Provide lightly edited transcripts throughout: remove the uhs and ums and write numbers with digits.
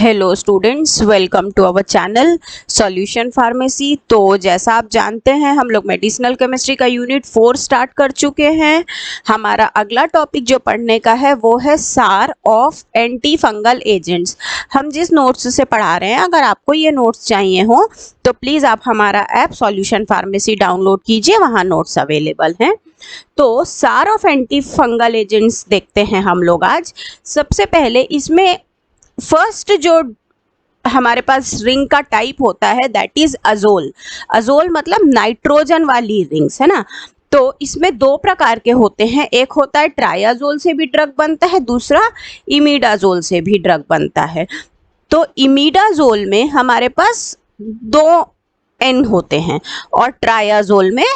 Hello students, welcome to our channel solution pharmacy. तो जैसा आप जानते हैं हम लोग मेडिसिनल केमिस्ट्री का यूनिट 4 स्टार्ट कर चुके हैं। हमारा अगला टॉपिक जो पढ़ने का है वो है सार ऑफ एंटी फंगल एजेंट्स। हम जिस नोट्स से पढ़ा रहे हैं, अगर आपको ये नोट्स चाहिए हो तो प्लीज़ आप हमारा ऐप सॉल्यूशन फार्मेसी डाउनलोड कीजिए, वहाँ नोट्स अवेलेबल हैं। तो सार ऑफ एंटी फंगल एजेंट्स देखते हैं हम लोग आज। सबसे पहले इसमें फर्स्ट जो हमारे पास रिंग का टाइप होता है दैट इज अजोल। अजोल मतलब नाइट्रोजन वाली रिंग्स है ना। तो इसमें दो प्रकार के होते हैं, एक होता है ट्रायाजोल से भी ड्रग बनता है, दूसरा इमिडाजोल से भी ड्रग बनता है। तो इमिडाजोल में हमारे पास 2 एन होते हैं और ट्रायाजोल में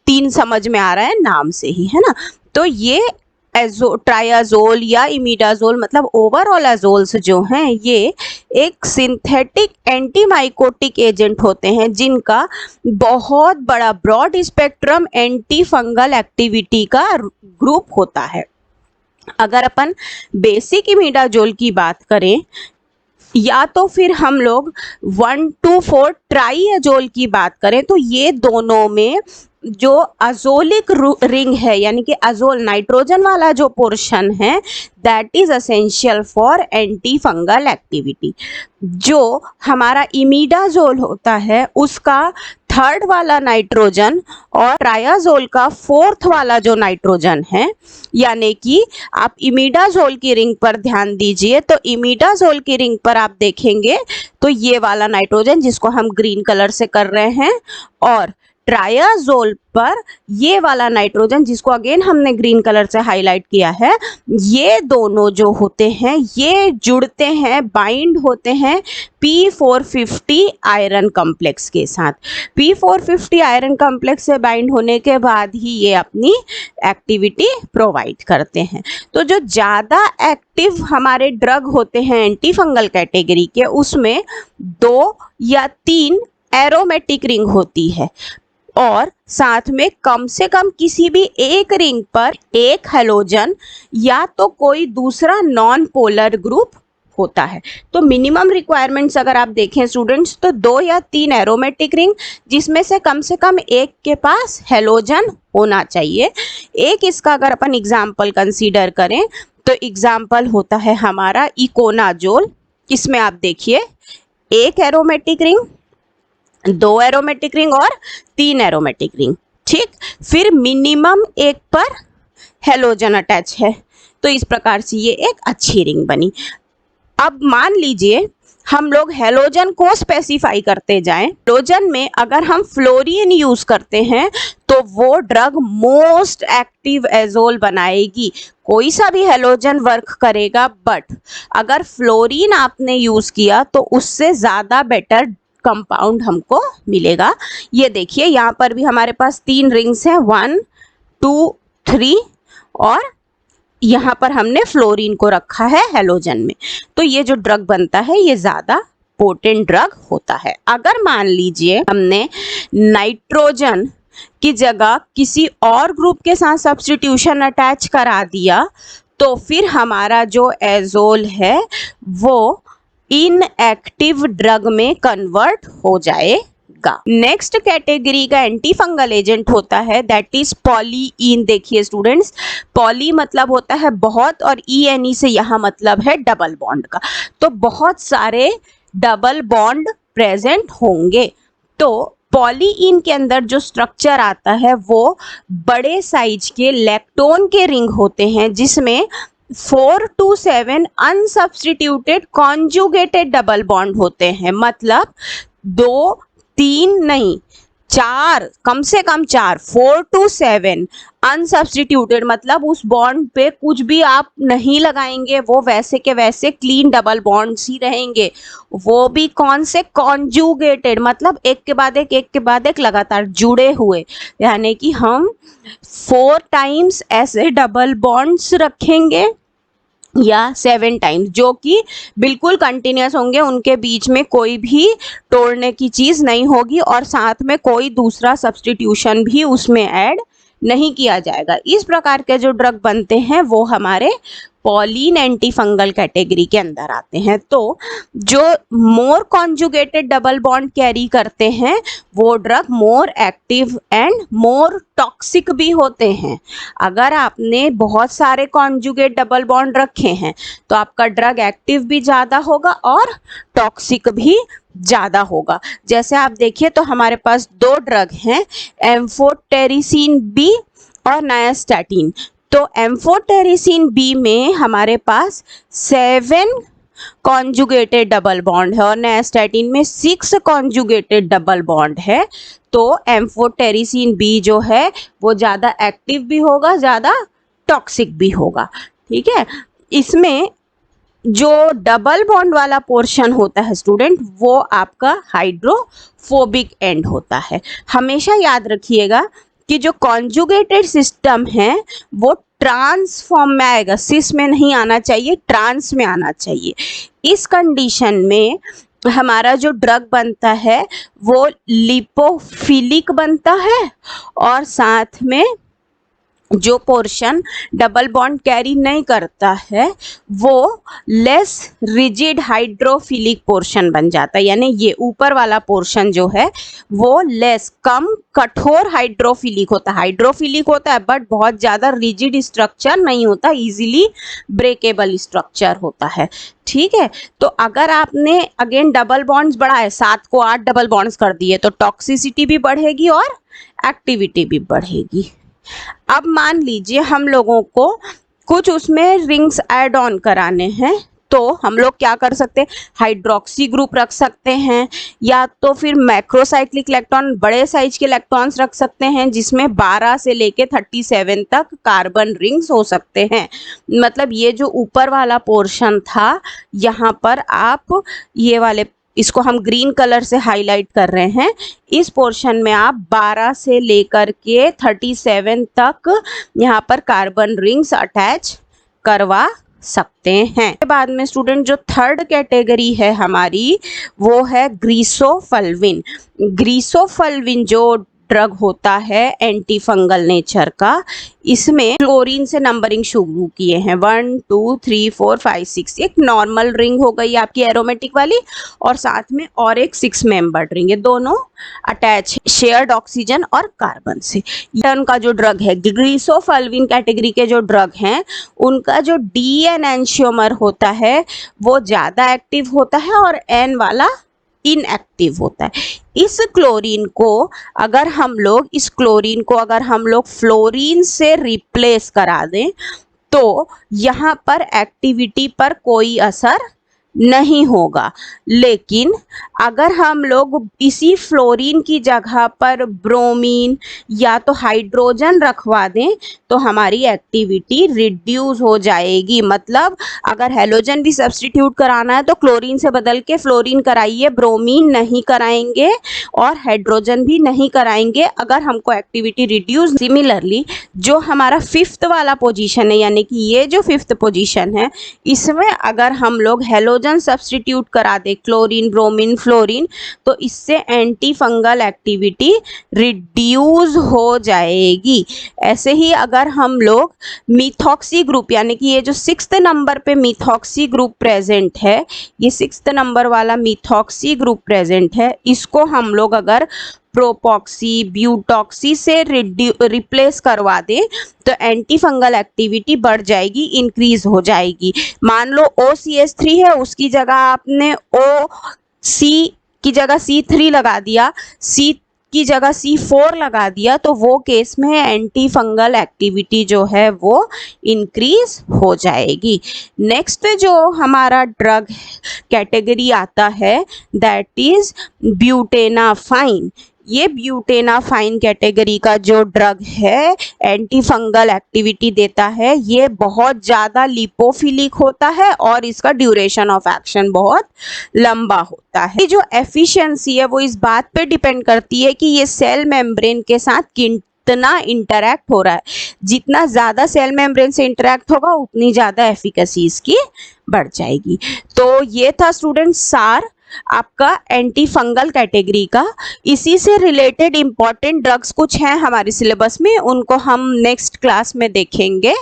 3 समझ में आ रहा है नाम से ही, है ना। तो ये ट्रायाजोल या इमिडाजोल मतलब ओवरऑल अजोल्स जो हैं ये एक सिंथेटिक एंटीमाइकोटिक एजेंट होते हैं जिनका बहुत बड़ा broad spectrum anti fungal activity का ग्रुप होता है। अगर अपन बेसिक इमिडाजोल की बात करें या तो फिर हम लोग 1 to 4 ट्राइअजोल की बात करें तो ये दोनों में जो अजोलिक रिंग है यानी कि अजोल नाइट्रोजन वाला जो पोर्शन है that is essential for anti fungal activity. जो हमारा इमिडाजोल होता है उसका 3rd वाला नाइट्रोजन और ट्रायाजोल का 4th वाला जो नाइट्रोजन है, यानी कि आप इमिडाजोल की रिंग पर ध्यान दीजिए तो इमिडाजोल की रिंग पर आप देखेंगे तो ये वाला नाइट्रोजन जिसको हम ग्रीन कलर से कर रहे हैं, और ट्रायाजोल पर ये वाला नाइट्रोजन जिसको अगेन हमने ग्रीन कलर से हाईलाइट किया है, ये दोनों जो होते हैं ये जुड़ते हैं, बाइंड होते हैं P450 आयरन कॉम्प्लेक्स के साथ। P450 आयरन कॉम्प्लेक्स से बाइंड होने के बाद ही ये अपनी एक्टिविटी प्रोवाइड करते हैं। तो जो ज़्यादा एक्टिव हमारे ड्रग होते हैं एंटी फंगल कैटेगरी के, उसमें 2 या 3 एरोमेटिक रिंग होती है और साथ में कम से कम किसी भी एक रिंग पर एक हैलोजन या तो कोई दूसरा नॉन पोलर ग्रुप होता है। तो मिनिमम रिक्वायरमेंट्स अगर आप देखें स्टूडेंट्स तो 2 या 3 एरोमेटिक रिंग जिसमें से कम एक के पास हैलोजन होना चाहिए। एक इसका अगर अपन एग्जाम्पल कंसीडर करें तो एग्जाम्पल होता है हमारा इकोनाजोल। इसमें आप देखिए 1 एरोमेटिक रिंग, 2 एरोमेटिक रिंग और 3 एरोमेटिक रिंग, ठीक। फिर मिनिमम एक पर हेलोजन अटैच है, तो इस प्रकार से ये एक अच्छी रिंग बनी। अब मान लीजिए हम लोग हेलोजन को स्पेसिफाई करते जाएं। हेलोजन में अगर हम फ्लोरीन यूज करते हैं तो वो ड्रग मोस्ट एक्टिव एजोल बनाएगी। कोई सा भी हेलोजन वर्क करेगा, बट अगर फ्लोरीन आपने यूज किया तो उससे ज़्यादा बेटर कंपाउंड हमको मिलेगा। ये देखिए यहाँ पर भी हमारे पास 3 रिंग्स हैं, 1 2 3, और यहाँ पर हमने फ्लोरीन को रखा है हेलोजन में। तो ये जो ड्रग बनता है ये ज़्यादा पोटेंट ड्रग होता है। अगर मान लीजिए हमने नाइट्रोजन की जगह किसी और ग्रुप के साथ सब्स्टिट्यूशन अटैच करा दिया तो फिर हमारा जो एजोल है वो इनएक्टिव ड्रग में कन्वर्ट हो जाएगा। नेक्स्ट कैटेगरी का एंटी फंगल एजेंट होता है दैट इज पॉलीइन। देखिए स्टूडेंट्स, पॉली मतलब होता है बहुत और ENE से यहाँ मतलब है डबल बॉन्ड का। तो बहुत सारे डबल बॉन्ड प्रेजेंट होंगे। तो पॉलीइन के अंदर जो स्ट्रक्चर आता है वो बड़े साइज के लैक्टोन के रिंग होते हैं जिसमें 4 to 7 अनसब्स्टिट्यूटेड कॉन्जुगेटेड डबल बॉन्ड होते हैं। मतलब 2 3 नहीं 4, कम से कम 4, 4 to 7 अनसब्स्टिट्यूटेड मतलब उस बॉन्ड पे कुछ भी आप नहीं लगाएंगे, वो वैसे के वैसे क्लीन डबल बॉन्ड्स ही रहेंगे। वो भी कौन से, कॉन्जुगेटेड मतलब एक के बाद एक लगातार जुड़े हुए, यानी कि हम 4 टाइम्स ऐसे डबल बॉन्ड्स रखेंगे या 7 टाइम्स जो कि बिल्कुल कंटिन्यूस होंगे, उनके बीच में कोई भी तोड़ने की चीज़ नहीं होगी और साथ में कोई दूसरा सब्स्टिट्यूशन भी उसमें ऐड नहीं किया जाएगा। इस प्रकार के जो ड्रग बनते हैं वो हमारे पॉलीन एंटीफंगल कैटेगरी के अंदर आते हैं। तो जो मोर कॉन्जुगेटेड डबल बॉन्ड कैरी करते हैं वो drug more active and more toxic भी होते हैं। अगर आपने बहुत सारे कॉन्जुगेट डबल बॉन्ड रखे हैं तो आपका ड्रग एक्टिव भी ज़्यादा होगा और टॉक्सिक भी ज़्यादा होगा। जैसे आप देखिए तो हमारे पास दो ड्रग हैं, एम्फोटेरिसिन बी और नायास्टैटिन। तो एम्फोटेरिसिन बी में हमारे पास 7 कॉन्जुगेटेड डबल बॉन्ड है और नायास्टैटिन में 6 कॉन्जुगेटेड डबल बॉन्ड है। तो एम्फोटेरिसिन बी जो है वो ज़्यादा एक्टिव भी होगा, ज़्यादा टॉक्सिक भी होगा। ठीक है, इसमें जो डबल बॉन्ड वाला पोर्शन होता है स्टूडेंट वो आपका हाइड्रोफोबिक एंड होता है। हमेशा याद रखिएगा कि जो कॉन्जुगेटेड सिस्टम है वो ट्रांस फॉर्म में आएगा, सिस में नहीं आना चाहिए, ट्रांस में आना चाहिए। इस कंडीशन में हमारा जो ड्रग बनता है वो लिपोफिलिक बनता है और साथ में जो पोर्शन डबल बॉन्ड कैरी नहीं करता है वो लेस रिजिड हाइड्रोफिलिक पोर्शन बन जाता है। यानी ये ऊपर वाला पोर्शन जो है वो लेस कम कठोर हाइड्रोफिलिक होता है। हाइड्रोफिलिक होता है बट बहुत ज़्यादा रिजिड स्ट्रक्चर नहीं होता, इजीली ब्रेकेबल स्ट्रक्चर होता है। ठीक है, तो अगर आपने अगेन डबल बॉन्ड्स बढ़ाए, 7 को 8 डबल बॉन्ड्स कर दिए तो टॉक्सिसिटी भी बढ़ेगी और एक्टिविटी भी बढ़ेगी। अब मान लीजिए हम लोगों को कुछ उसमें रिंग्स ऐड ऑन कराने हैं तो हम लोग क्या कर सकते हैं, हाइड्रोक्सी ग्रुप रख सकते हैं या तो फिर मैक्रोसाइक्लिक इलेक्ट्रॉन, बड़े साइज के इलेक्ट्रॉन्स रख सकते हैं जिसमें 12 से लेके 37 तक कार्बन रिंग्स हो सकते हैं। मतलब ये जो ऊपर वाला पोर्शन था यहाँ पर आप ये वाले, इसको हम ग्रीन कलर से हाईलाइट कर रहे हैं, इस पोर्शन में आप 12 से लेकर के 37 तक यहाँ पर कार्बन रिंग्स अटैच करवा सकते हैं। इसके बाद में स्टूडेंट जो थर्ड कैटेगरी है हमारी वो है ग्रीसोफल्विन। ग्रीसोफल्विन जो ड्रग होता है एंटी फंगल नेचर का, इसमें क्लोरीन से नंबरिंग शुरू किए हैं 1 2 3 4 5 6। एक नॉर्मल रिंग हो गई आपकी एरोमेटिक वाली और साथ में और एक 6 मेंबर्ड रिंग, ये दोनों अटैच शेयर्ड ऑक्सीजन और कार्बन से। उनका जो ड्रग है ग्रीसोफल्विन कैटेगरी के जो ड्रग हैं उनका जो डी एन एंशियोमर होता है वो ज़्यादा एक्टिव होता है और एन वाला इनएक्टिव होता है। इस क्लोरीन को अगर हम लोग फ्लोरीन से रिप्लेस करा दें तो यहाँ पर एक्टिविटी पर कोई असर नहीं होगा, लेकिन अगर हम लोग इसी फ्लोरीन की जगह पर ब्रोमीन या तो हाइड्रोजन रखवा दें तो हमारी एक्टिविटी रिड्यूस हो जाएगी। मतलब अगर हेलोजन भी सब्स्टिट्यूट कराना है तो क्लोरीन से बदल के फ्लोरीन कराइए, ब्रोमीन नहीं कराएंगे और हाइड्रोजन भी नहीं कराएंगे अगर हमको एक्टिविटी रिड्यूस। सिमिलरली जो हमारा 5th वाला पोजीशन है यानी कि ये जो 5th पोजीशन है इसमें अगर हम लोग हेलोजन सब्स्टिट्यूट करा दे, क्लोरीन ब्रोमीन फ्लोरीन, तो इससे एंटी फंगल एक्टिविटी रिड्यूस हो जाएगी। ऐसे ही अगर हम लोग मिथॉक्सी ग्रुप यानी कि ये जो 6th नंबर पे मिथॉक्सी ग्रुप प्रेजेंट है, ये 6th नंबर वाला मिथॉक्सी ग्रुप प्रेजेंट है, इसको हम लोग अगर प्रोपॉक्सी ब्यूटॉक्सी से रिप्लेस करवा दें तो एंटी फंगल एक्टिविटी बढ़ जाएगी, इंक्रीज हो जाएगी। मान लो OCH3 है, उसकी जगह आपने OC की जगह C3 लगा दिया, C की जगह C4 लगा दिया, तो वो केस में एंटी फंगल एक्टिविटी जो है वो इंक्रीज हो जाएगी। नेक्स्ट जो हमारा ड्रग कैटेगरी आता है दैट इज ब्यूटेनाफाइन। ये ब्यूटेनाफाइन कैटेगरी का जो ड्रग है एंटी फंगल एक्टिविटी देता है, ये बहुत ज़्यादा लिपोफिलिक होता है और इसका ड्यूरेशन ऑफ एक्शन बहुत लंबा होता है। ये जो एफिशिएंसी है वो इस बात पे डिपेंड करती है कि ये सेल मेम्ब्रेन के साथ कितना इंटरैक्ट हो रहा है। जितना ज़्यादा सेल मेम्ब्रेन से इंटरैक्ट होगा उतनी ज़्यादा एफिकेसी इसकी बढ़ जाएगी। तो ये था स्टूडेंट सार आपका एंटी फंगल कैटेगरी का। इसी से रिलेटेड इंपॉर्टेंट ड्रग्स कुछ हैं हमारे सिलेबस में, उनको हम नेक्स्ट क्लास में देखेंगे।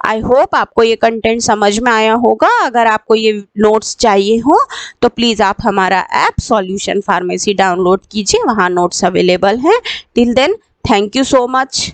आई होप आपको ये कंटेंट समझ में आया होगा। अगर आपको ये नोट्स चाहिए हो तो प्लीज़ आप हमारा ऐप सॉल्यूशन फार्मेसी डाउनलोड कीजिए, वहाँ नोट्स अवेलेबल हैं। Till then, thank you so much.